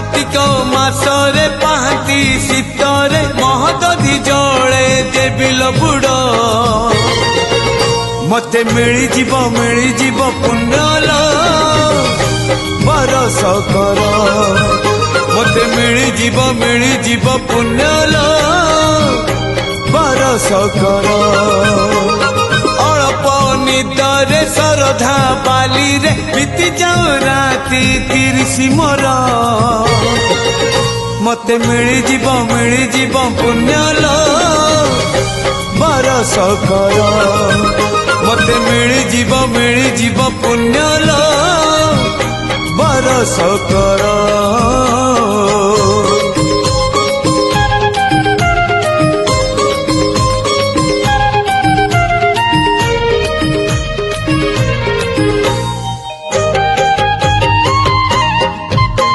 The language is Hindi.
कार्तिक मासरे पाहांती शीतरे महदधि जले देवी बुड़ मते मिली जीव पुण्यल बरस कर मते मिली जीव पुण्यल बरस कर अल्प निदरे श्रद्धा बाली रे बीती जाऊ राती 30 मोर मते मिली जीव पुण्यल बरस कर मते मिली जीव पुण्यल बरस कर।